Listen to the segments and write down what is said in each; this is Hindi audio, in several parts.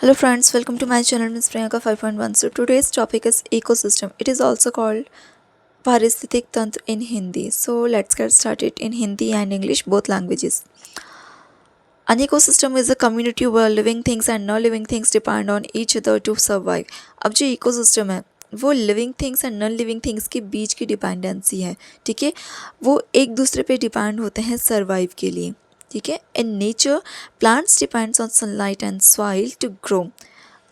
Hello friends, welcome to my channel Ms. Priyanka 5.1. So today's topic is ecosystem. It is also called Paristhithik Tantra in Hindi. So let's get started in Hindi and English, both languages. An ecosystem is a community where living things and non-living things depend on each other to survive. अब जो ecosystem है वो living things and non living things के बीच की डिपेंडेंसी है, ठीक है। वो एक दूसरे पे डिपेंड होते हैं सर्वाइव के लिए, ठीक है। In nature plants depends on sunlight and soil to grow.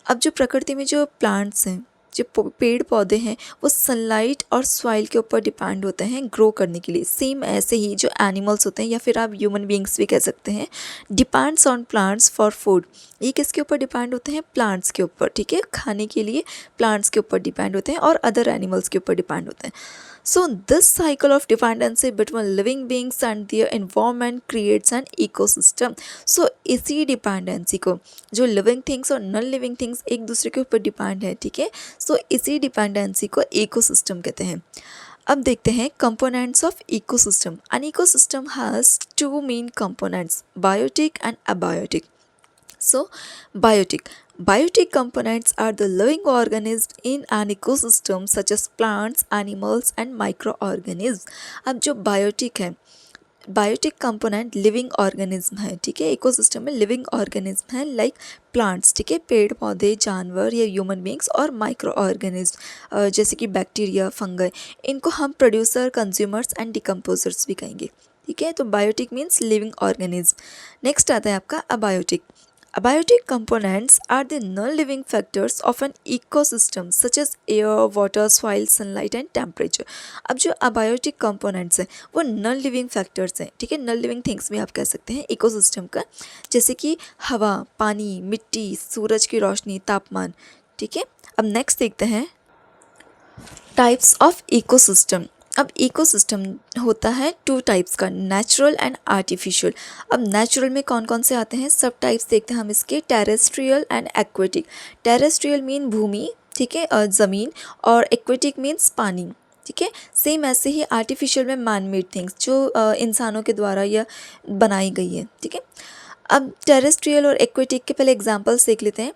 अब जो प्रकृति में जो प्लांट्स हैं, जो पेड़ पौधे हैं, वो सनलाइट और सॉइल के ऊपर डिपेंड होते हैं ग्रो करने के लिए। सेम ऐसे ही जो एनिमल्स होते हैं या फिर आप ह्यूमन बींग्स भी कह सकते हैं, depends on plants for food. ये किसके ऊपर डिपेंड होते हैं? प्लांट्स के ऊपर, ठीक है। खाने के लिए प्लांट्स के ऊपर डिपेंड होते हैं और अदर एनिमल्स के ऊपर डिपेंड होते हैं। So this cycle of dependency between living beings and their environment creates an ecosystem. So इसी डिपेंडेंसी को, जो लिविंग थिंग्स और नॉन लिविंग थिंग्स एक दूसरे के ऊपर डिपेंड है, ठीक है। सो इसी डिपेंडेंसी को इकोसिस्टम कहते हैं। अब देखते हैं components of ecosystem. An ecosystem has two main components, biotic and abiotic. So, biotic. Biotic components are the living organisms in an ecosystem such as plants, animals and microorganisms. अब जो बायोटिक है, बायोटिक कंपोनेंट लिविंग ऑर्गेनिज्म है, ठीक है। इकोसिस्टम में लिविंग ऑर्गेनिज्म है लाइक प्लांट्स, ठीक है, पेड़ पौधे, जानवर या ह्यूमन बींग्स, और माइक्रो ऑर्गेनिज्म जैसे कि बैक्टीरिया, फंगस। इनको हम प्रोड्यूसर, कंज्यूमर्स एंड डिकम्पोजर्स भी कहेंगे, ठीक है। तो biotic means living organism. Next आता है आपका abiotic. Abiotic components are the non-living factors of an ecosystem such as air, water, soil, sunlight and temperature. अब जो abiotic components हैं वो non-living factors हैं, ठीक है। non-living things भी आप कह सकते हैं इकोसिस्टम का, जैसे कि हवा, पानी, मिट्टी, सूरज की रोशनी, तापमान, ठीक है। अब नेक्स्ट देखते हैं टाइप्स ऑफ इकोसिस्टम। अब इकोसिस्टम होता है टू टाइप्स का, नेचुरल एंड आर्टिफिशियल। अब नेचुरल में कौन कौन से आते हैं, सब टाइप्स देखते हैं हम इसके, terrestrial and aquatic. Terrestrial mean भूमि, ठीक है, ज़मीन, और एक्वेटिक मीन्स पानी, ठीक है। सेम ऐसे ही आर्टिफिशियल में मैन मेड थिंग्स, जो इंसानों के द्वारा यह बनाई गई है, ठीक है। अब टेरेस्ट्रियल और एक्वेटिक के पहले एग्जाम्पल्स देख लेते हैं।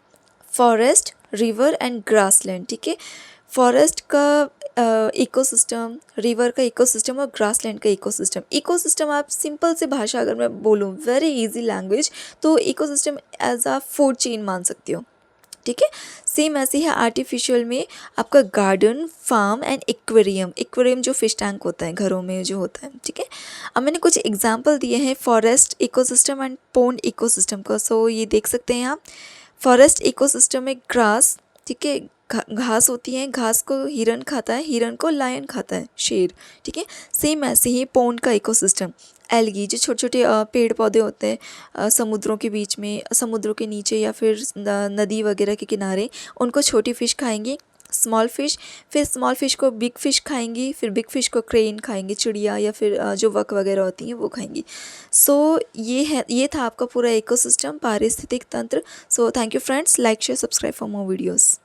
फॉरेस्ट, रिवर एंड ग्रासलैंड, ठीक है। फॉरेस्ट का इकोसिस्टम, रिवर का इकोसिस्टम और ग्रासलैंड का इकोसिस्टम। इकोसिस्टम आप सिंपल से भाषा अगर मैं बोलूँ, वेरी इजी लैंग्वेज, तो ecosystem as a food chain मान सकती हो, ठीक है। सेम ऐसे ही आर्टिफिशियल में आपका garden, farm and aquarium. Aquarium जो फिश टैंक होता है घरों में जो होता है, ठीक है। अब मैंने कुछ एग्जांपल दिए हैं forest ecosystem and pond ecosystem का, सो ये देख सकते हैं आप। फॉरेस्ट इकोसिस्टम में ग्रास, ठीक है, घास होती है, घास को हिरन खाता है, हिरन को लायन खाता है, शेर, ठीक है। सेम ऐसे ही पोन्ड का इकोसिस्टम, एल्गी जो छोटे छोटे पेड़ पौधे होते हैं समुद्रों के बीच में, समुद्रों के नीचे या फिर नदी वगैरह के किनारे, उनको छोटी फ़िश खाएंगी, स्मॉल फ़िश, फिर स्मॉल फ़िश को बिग फ़िश खाएंगी, फिर बिग फ़िश को क्रेन खाएंगी, चिड़िया, या फिर जो वक वगैरह होती हैं वो खाएंगी। सो ये था आपका पूरा इकोसिस्टम, पारिस्थितिक तंत्र। So thank you friends, like share subscribe for more videos.